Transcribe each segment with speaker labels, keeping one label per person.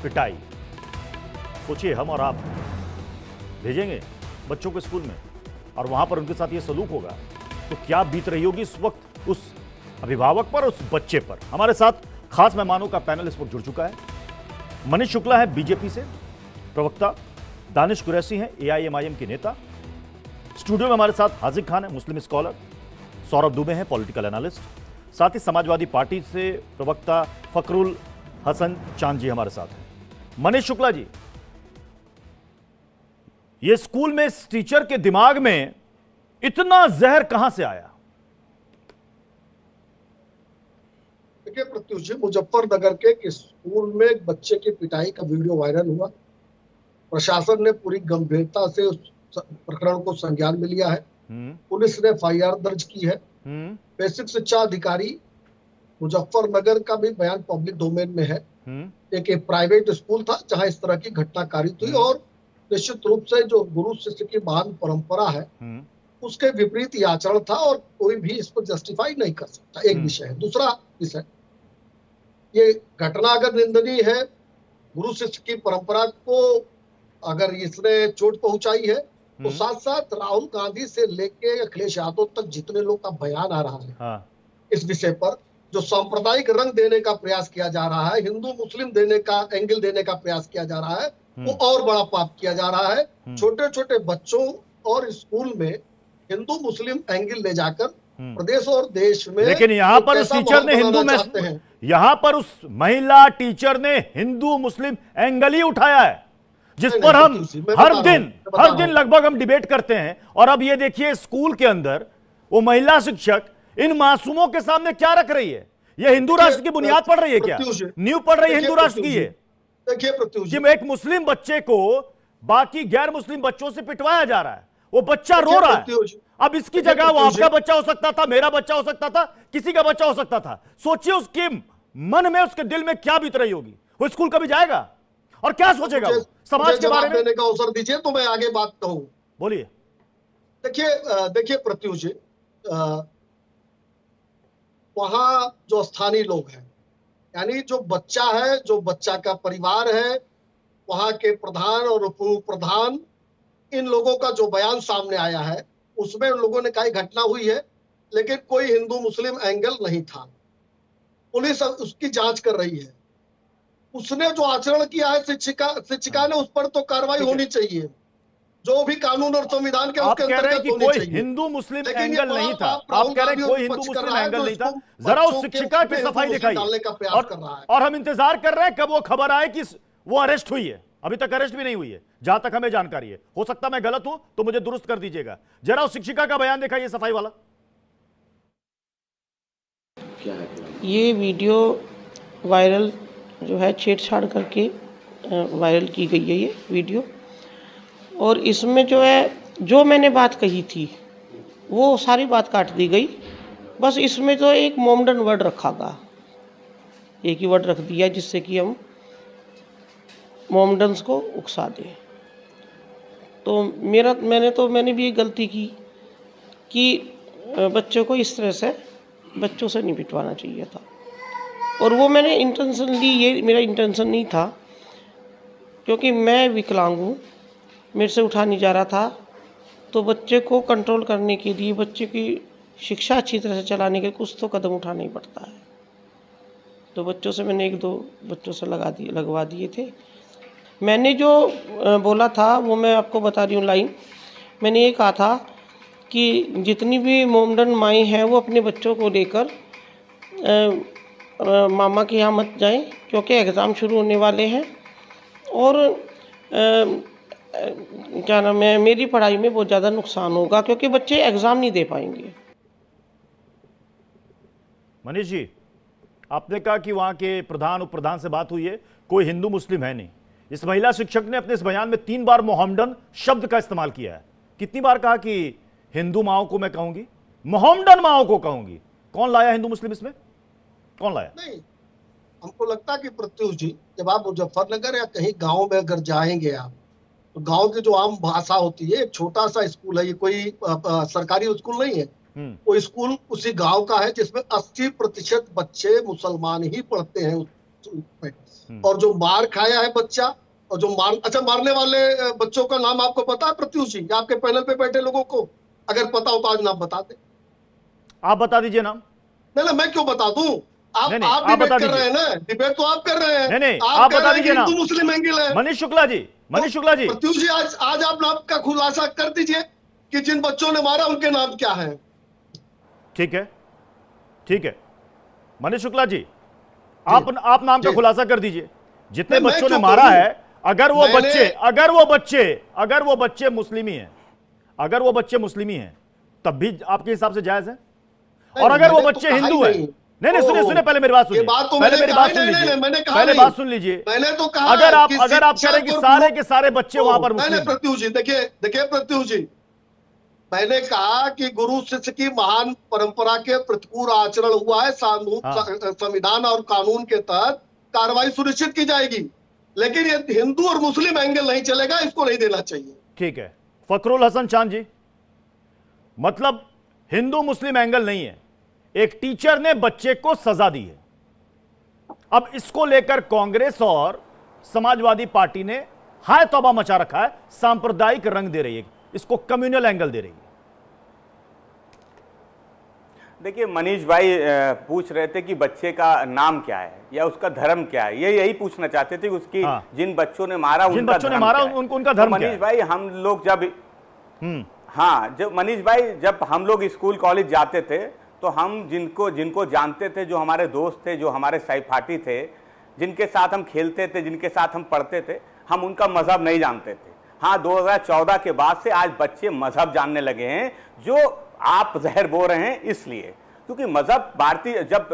Speaker 1: पिटाई। सोचिए, हम और आप भेजेंगे बच्चों को स्कूल में और वहां पर उनके साथ ये सलूक होगा तो क्या बीत रही होगी इस वक्त उस अभिभावक पर, उस बच्चे पर। हमारे साथ खास मेहमानों का पैनल इस वक्त जुड़ चुका है। मनीष शुक्ला है बीजेपी से प्रवक्ता, दानिश कुरैशी हैं एआईएमआईएम के नेता, स्टूडियो में हमारे साथ हाजिक खान है मुस्लिम स्कॉलर, सौरभ दुबे हैं पॉलिटिकल एनालिस्ट, साथ ही समाजवादी पार्टी से प्रवक्ता फखरुल हसन चांद जी हमारे साथ हैं। मनीष शुक्ला जी, ये स्कूल में इस टीचर के दिमाग में इतना जहर कहां से आया?
Speaker 2: देखिए प्रत्युष जी, मुजफ्फरनगर के स्कूल में एक बच्चे की पिटाई का वीडियो वायरल हुआ। प्रशासन ने पूरी गंभीरता से उस प्रकरण को संज्ञान में लिया है। पुलिस ने एफआईआर दर्ज की है। बेसिक शिक्षा अधिकारी मुजफ्फरनगर का भी बयान पब्लिक डोमेन में है। एक प्राइवेट स्कूल था जहां इस तरह की घटना कारित हुई और निश्चित रूप से जो गुरु शिष्य की महान परंपरा है उसके विपरीत ये आचरण था और कोई भी इसको जस्टिफाई नहीं कर सकता। एक विषय है। दूसरा विषय, ये घटना अगर निंदनीय है, गुरु शिष्य की परंपरा को अगर इसने चोट पहुंचाई है तो साथ साथ राहुल गांधी से लेके अखिलेश यादव तक जितने लोग का बयान आ रहा है इस विषय पर, जो सांप्रदायिक रंग देने का प्रयास किया जा रहा है, हिंदू मुस्लिम देने का एंगल देने का प्रयास किया जा रहा है, वो और बड़ा पाप किया जा रहा है। छोटे छोटे बच्चों और स्कूल में हिंदू मुस्लिम एंगल ले जाकर प्रदेश और देश में,
Speaker 1: लेकिन यहाँ पर उस टीचर ने यहाँ पर उस महिला टीचर ने हिंदू मुस्लिम एंगल ही उठाया है, जिस पर हम हर दिन लगभग हम डिबेट करते हैं। और अब ये देखिए स्कूल के अंदर वो महिला शिक्षक इन मासूमों के सामने क्या रख रही है? ये हिंदू राष्ट्र की बुनियाद पड़ रही है क्या? नींव पड़ रही है हिंदू राष्ट्र की? ये
Speaker 2: देखिए प्रत्युष जी,
Speaker 1: एक मुस्लिम बच्चे को बाकी गैर मुस्लिम बच्चों से पिटवाया जा रहा है, वो बच्चा रो रहा है। अब इसकी जगह वो आपका बच्चा हो सकता था, मेरा बच्चा हो सकता था, किसी का बच्चा हो सकता था। सोचिए उसके मन में, उसके दिल में क्या बीत रही होगी। वो स्कूल कभी जाएगा और क्या सोचेगा वो समाज के बारे में?
Speaker 2: देने का अवसर दीजिए तो मैं आगे बात कहूं।
Speaker 1: बोलिए।
Speaker 2: देखिए प्रत्युष जी, वहां जो स्थानीय लोग हैं, यानी जो बच्चा है, जो बच्चा का परिवार है, वहां के प्रधान और उप प्रधान, इन लोगों का जो बयान सामने आया है उसमें उन लोगों ने कहा घटना हुई है लेकिन कोई हिंदू मुस्लिम एंगल नहीं था। पुलिस उसकी जांच कर रही है। उसने जो आचरण किया है शिक्षिका ने, उस पर तो कार्रवाई होनी चाहिए, जो भी कानून और संविधान के उसके अंतर्गत होनी चाहिए।
Speaker 1: हिंदू मुस्लिम एंगल नहीं था, आप कह रहे हैं कोई हिंदू मुस्लिम एंगल नहीं था। जरा उस शिक्षिका की सफाई दिखाइए। और हम इंतजार कर रहे हैं कब वो खबर आए कि वो अरेस्ट हुई है। अभी तक अरेस्ट भी नहीं हुई है जहां तक हमें जानकारी है। हो सकता मैं गलत हूं तो मुझे दुरुस्त कर दीजिएगा। जरा उस शिक्षिका का बयान दिखाइए, सफाई वाला।
Speaker 3: ये वीडियो वायरल जो है, छेड़छाड़ करके वायरल की गई है ये वीडियो। और इसमें जो है, जो मैंने बात कही थी वो सारी बात काट दी गई। बस इसमें तो एक मोमडन वर्ड रखा गया, एक ही वर्ड रख दिया जिससे कि हम मोमडन्स को उकसा दें। तो मैंने भी गलती की कि बच्चों को इस तरह से बच्चों से नहीं पिटवाना चाहिए था। और वो मैंने इंटेंशनली, ये मेरा इंटेंशन नहीं था क्योंकि मैं विकलांग हूँ, मेरे से उठा नहीं जा रहा था। तो बच्चे को कंट्रोल करने के लिए, बच्चे की शिक्षा अच्छी तरह से चलाने के लिए कुछ तो कदम उठाना ही पड़ता है। तो बच्चों से मैंने 1-2 बच्चों से लगवा दिए थे। मैंने जो बोला था वो मैं आपको बता रही हूँ लाइन। मैंने ये कहा था कि जितनी भी मोमडन माएँ हैं वो अपने बच्चों को लेकर मामा के यहाँ मत जाएं क्योंकि एग्ज़ाम शुरू होने वाले हैं और क्या नाम है, मेरी पढ़ाई में बहुत ज़्यादा नुकसान होगा क्योंकि बच्चे एग्ज़ाम नहीं दे पाएंगे।
Speaker 1: मनीष जी, आपने कहा कि वहाँ के प्रधान उप प्रधान से बात हुई है, कोई हिंदू मुस्लिम है नहीं। इस महिला शिक्षक ने अपने इस बयान में 3 बार मोहम्मडन शब्द का इस्तेमाल किया है। कितनी बार कहा कि हिंदू माओ को मैं कहूंगी, मोहम्मडन माओ को कहूंगी? कौन लाया हिंदू मुस्लिम इसमें? कौन लाया?
Speaker 2: नहीं, हमको लगता है कि प्रत्युष जी, जब आप मुजफ्फरनगर या कहीं गांव में अगर जाएंगे आप, तो गांव की जो आम भाषा होती है, एक छोटा सा स्कूल है, ये कोई सरकारी स्कूल नहीं है, वो स्कूल उसी गांव का है जिसमें 80% बच्चे मुसलमान ही पढ़ते हैं और जो मार खाया है बच्चा, और जो मारने वाले बच्चों का नाम आपको पता है प्रत्युष जी? आपके पैनल पे बैठे लोगों को अगर पता हो तो आज नाम बता दे।
Speaker 1: आप बता दीजिए नाम।
Speaker 2: नहीं, मैं क्यों बता दूं? आप
Speaker 1: आप
Speaker 2: डिबेट
Speaker 1: बता
Speaker 2: कर रहे
Speaker 1: दीजिए।
Speaker 2: हैं ना, डिबेट तो आप कर रहे हैं।
Speaker 1: नहीं,
Speaker 2: आप
Speaker 1: आप
Speaker 2: कह
Speaker 1: बता
Speaker 2: रहे हैं कि
Speaker 1: दीजिए नाम।
Speaker 2: हिंदू मुस्लिम एंगल है।
Speaker 1: मनीष शुक्ला जी, मनीष शुक्ला जी।
Speaker 2: प्रत्युष जी, आज आप नाम का खुलासा कर दीजिए कि जिन बच्चों ने मारा उनके नाम क्या है।
Speaker 1: ठीक है, ठीक है, मनीष शुक्ला जी, आप नाम का खुलासा कर दीजिए। जितने बच्चों ने मारा है, अगर वो बच्चे मुस्लिमी हैं, अगर वो बच्चे मुस्लिमी हैं, तब भी आपके हिसाब से जायज है। और अगर वो बच्चे हिंदू हैं, नहीं, सुनिए, पहले मेरी बात सुनिए, पहले मेरी बात सुन लीजिए, पहले बात सुन लीजिए।
Speaker 2: मैंने तो कहा,
Speaker 1: अगर आप कह रहे हैं कि सारे के सारे बच्चे वहां पर मुस्लिम हैं।
Speaker 2: प्रत्युष जी, देखिए प्रत्युष जी, मैंने कहा कि गुरु शिष्य की महान परंपरा के प्रतिकूल आचरण हुआ है, संविधान और कानून के तहत कार्रवाई सुनिश्चित की जाएगी, लेकिन ये हिंदू और मुस्लिम एंगल नहीं चलेगा, इसको नहीं देना चाहिए।
Speaker 1: ठीक है, फखरुल हसन चांद जी, मतलब हिंदू मुस्लिम एंगल नहीं है, एक टीचर ने बच्चे को सजा दी है। अब इसको लेकर कांग्रेस और समाजवादी पार्टी ने हाय तौबा मचा रखा है, सांप्रदायिक रंग दे रही है, इसको कम्युनल एंगल दे रही है।
Speaker 4: देखिए, मनीष भाई पूछ रहे थे कि बच्चे का नाम क्या है या उसका धर्म क्या है, ये यही पूछना चाहते थे, उसकी जिन बच्चों ने मारा उनका धर्म। मनीष भाई, हम लोग जब जब मनीष भाई, जब हम लोग स्कूल कॉलेज जाते थे तो हम जिनको जानते थे, जो हमारे दोस्त थे, जो हमारे सहपाठी थे, जिनके साथ हम खेलते थे, जिनके साथ हम पढ़ते थे, हम उनका मजहब नहीं जानते थे। हाँ, 2014 के बाद से आज बच्चे मजहब जानने लगे हैं, जो आप जहर बो रहे हैं इसलिए, क्योंकि मजहब भारतीय जब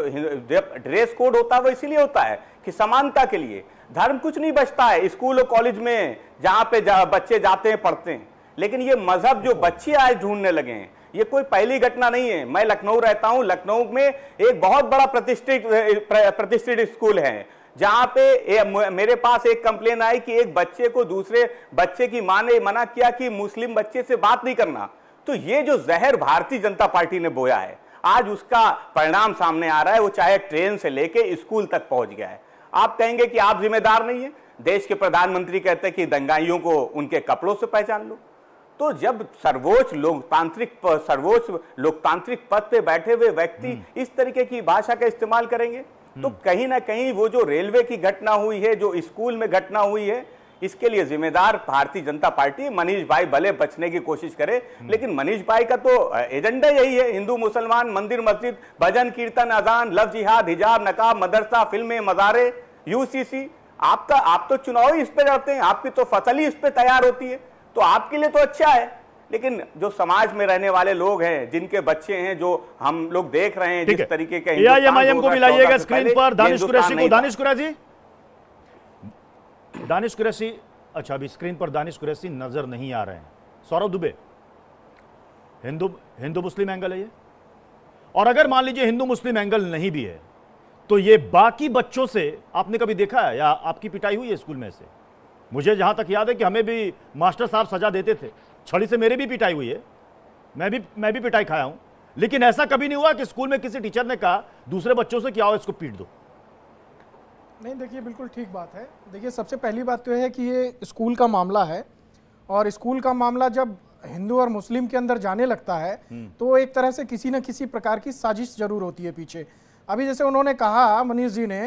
Speaker 4: ड्रेस कोड होता है वो इसीलिए होता है कि समानता के लिए। धर्म कुछ नहीं बचता है स्कूल और कॉलेज में, जहां पे बच्चे जाते हैं, पढ़ते हैं, लेकिन ये मजहब जो बच्चे आज ढूंढने लगे हैं, ये कोई पहली घटना नहीं है। मैं लखनऊ रहता हूं, लखनऊ में एक बहुत बड़ा प्रतिष्ठित स्कूल है, जहां पे मेरे पास एक कंप्लेन आई कि एक बच्चे को दूसरे बच्चे की मां ने मना किया कि मुस्लिम बच्चे से बात नहीं करना। तो ये जो जहर भारतीय जनता पार्टी ने बोया है, आज उसका परिणाम सामने आ रहा है। वो चाहे ट्रेन से लेके स्कूल तक पहुंच गया है। आप कहेंगे कि आप जिम्मेदार नहीं है, देश के प्रधानमंत्री कहते हैं कि दंगाइयों को उनके कपड़ों से पहचान लो। तो जब सर्वोच्च लोकतांत्रिक पद पे बैठे हुए व्यक्ति इस तरीके की भाषा का इस्तेमाल करेंगे, तो कहीं ना कहीं वो जो रेलवे की घटना हुई है, जो स्कूल में घटना हुई है, इसके लिए जिम्मेदार भारतीय जनता पार्टी। मनीष भाई भले बचने की कोशिश करे, लेकिन मनीष भाई का तो एजेंडा यही है, हिंदू मुसलमान, मंदिर मस्जिद, भजन कीर्तन, अजान, लव जिहाद, हिजाब, नकाब, मदरसा, फिल्में, मजारे, यूसीसी। आप तो चुनाव ही इस पे लड़ते हैं, आपकी तो फसल ही इस पे तैयार होती है, तो आपके लिए तो अच्छा है। लेकिन जो समाज में रहने वाले लोग हैं, जिनके बच्चे हैं, जो हम लोग देख रहे हैं, जिस तरीके के
Speaker 1: एआईएमआईएम को मिलाइएगा स्क्रीन पर दानिश कुरैशी को। दानिश कुरैशी, अच्छा अभी स्क्रीन पर दानिश कुरैशी नजर नहीं आ रहे हैं। सौरभ दुबे, हिंदू मुस्लिम एंगल है ये, और अगर मान लीजिए हिंदू मुस्लिम एंगल नहीं भी है, तो ये बाकी बच्चों से आपने कभी देखा है या आपकी पिटाई हुई है स्कूल में से? मुझे जहां तक याद है कि हमें भी मास्टर साहब सजा देते थे, छड़ी से मेरे भी पिटाई हुई है, मैं भी पिटाई खाया हूं, लेकिन ऐसा कभी नहीं हुआ कि स्कूल में किसी टीचर ने कहा दूसरे बच्चों से कि आओ इसको पीट दो।
Speaker 5: नहीं, देखिए बिल्कुल ठीक बात है। देखिए सबसे पहली बात तो है कि ये स्कूल का मामला है, और स्कूल का मामला जब हिंदू और मुस्लिम के अंदर जाने लगता है तो एक तरह से किसी न किसी प्रकार की साजिश जरूर होती है पीछे। अभी जैसे उन्होंने कहा मनीष जी ने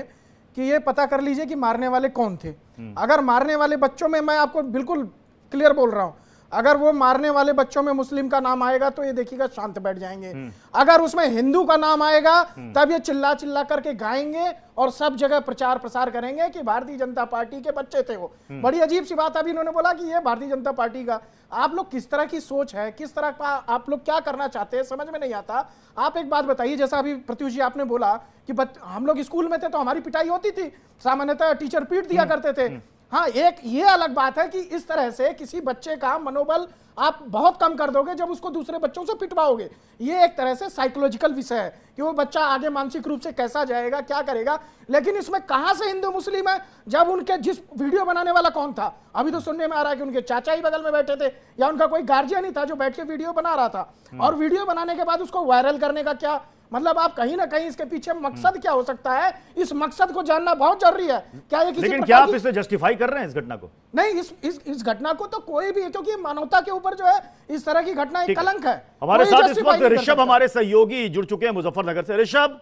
Speaker 5: कि ये पता कर लीजिए कि मारने वाले कौन थे। अगर मारने वाले बच्चों में, मैं आपको बिल्कुल क्लियर बोल रहा हूं, अगर वो मारने वाले बच्चों में मुस्लिम का नाम आएगा तो ये देखिएगा शांत बैठ जाएंगे। अगर उसमें हिंदू का नाम आएगा तब ये चिल्ला चिल्ला करके गाएंगे और सब जगह प्रचार प्रसार करेंगे कि भारतीय जनता पार्टी के बच्चे थे वो। बड़ी अजीब सी बात अभी इन्होंने बोला कि ये भारतीय जनता पार्टी का। आप लोग किस तरह की सोच है, किस तरह का आप लोग क्या करना चाहते हैं, समझ में नहीं आता। आप एक बात बताइए, जैसा अभी प्रत्युष जी आपने बोला कि हम लोग स्कूल में थे तो हमारी पिटाई होती थी, सामान्यतः टीचर पीट दिया करते थे। हाँ, एक ये अलग बात है कि इस तरह से किसी बच्चे का मनोबल आप बहुत कम कर दोगे जब उसको दूसरे बच्चों से पिटवाओगे। ये एक तरह से साइकोलॉजिकल विषय है कि वो बच्चा आगे मानसिक रूप से कैसा जाएगा, क्या करेगा। लेकिन इसमें कहां से हिंदू मुस्लिम है, जब उनके जिस वीडियो बनाने वाला कौन था? अभी तो सुनने में आ रहा है कि उनके चाचा ही बगल में बैठे थे या उनका कोई गार्जियन ही था जो बैठ के वीडियो बना रहा था, और वीडियो बनाने के बाद उसको वायरल करने का क्या मतलब आप कहीं ना कहीं इसके पीछे मकसद क्या हो सकता है, इस मकसद को जानना बहुत जरूरी है। क्या ये किसी
Speaker 1: लेकिन क्या आप इसे जस्टिफाई कर रहे हैं इस घटना को?
Speaker 5: नहीं, इस घटना को तो कोई भी, क्योंकि मानवता के ऊपर जो है इस तरह की घटना एक कलंक है।
Speaker 1: हमारे साथ इस वक्त ऋषभ हमारे सहयोगी जुड़ चुके हैं मुजफ्फरनगर से। ऋषभ,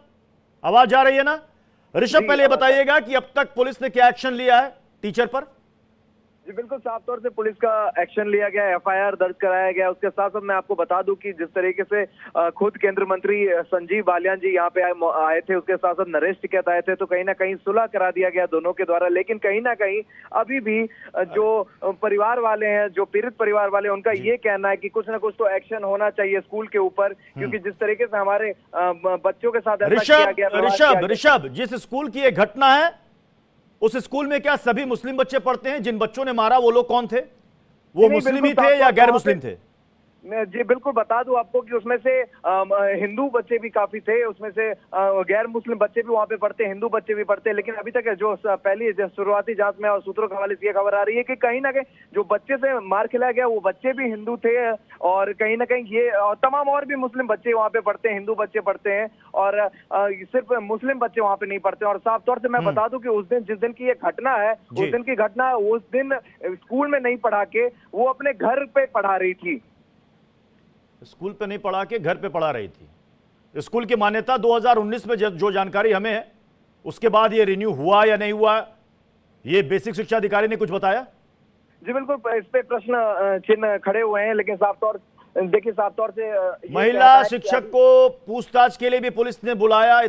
Speaker 1: आवाज आ रही है ना? ऋषभ, पहले बताइएगा कि अब तक पुलिस ने क्या एक्शन लिया है टीचर पर?
Speaker 6: जी बिल्कुल, साफ तौर से पुलिस का एक्शन लिया गया, एफआईआर दर्ज कराया गया। उसके साथ साथ मैं आपको बता दूं कि जिस तरीके से खुद केंद्रीय मंत्री संजीव बालियान जी यहाँ पे आए थे, उसके साथ साथ नरेश टिकैत आए थे, तो कहीं ना कहीं सुलह करा दिया गया दोनों के द्वारा। लेकिन कहीं ना कहीं अभी भी जो परिवार वाले हैं, जो पीड़ित परिवार वाले, उनका ये कहना है कि कुछ ना कुछ तो एक्शन होना चाहिए स्कूल के ऊपर, क्योंकि जिस तरीके से हमारे बच्चों के साथ ऐसा किया गया।
Speaker 1: ऋषभ, जिस स्कूल की एक घटना है, उस स्कूल में क्या सभी मुस्लिम बच्चे पढ़ते हैं? जिन बच्चों ने मारा वो लोग कौन थे? वो मुस्लिम ही थे या गैर मुस्लिम थे?
Speaker 6: मैं जी बिल्कुल बता दूं आपको कि उसमें से हिंदू बच्चे भी काफी थे, उसमें से गैर मुस्लिम बच्चे भी वहां पे पढ़ते, हिंदू बच्चे भी पढ़ते। लेकिन अभी तक जो पहली शुरुआती जांच में और सूत्रों के हवाले से ये खबर आ रही है कि कहीं ना कहीं जो बच्चे से मार खिलाया गया वो बच्चे भी हिंदू थे, और कहीं ना कहीं ये तमाम और भी मुस्लिम बच्चे वहाँ पे पढ़ते हैं, हिंदू बच्चे पढ़ते हैं, और सिर्फ मुस्लिम बच्चे वहाँ पे नहीं पढ़ते। और साफ तौर से मैं बता दूं कि उस दिन, जिस दिन की ये घटना है, उस दिन की घटना उस दिन स्कूल में नहीं पढ़ा के वो अपने घर पे पढ़ा रही थी।
Speaker 1: स्कूल पे नहीं पढ़ा के घर पे पढ़ा रही थी। स्कूल की मान्यता 2019 में जो जानकारी हमें है, उसके बाद ये रिन्यू हुआ या नहीं हुआ, ये बेसिक शिक्षा अधिकारी ने कुछ बताया?
Speaker 6: जी बिल्कुल, इस पे प्रश्न चिन्ह खड़े हुए हैं, लेकिन साफ तौर से
Speaker 1: महिला शिक्षक को पूछताछ के लिए भी पुलिस ने बुलाया।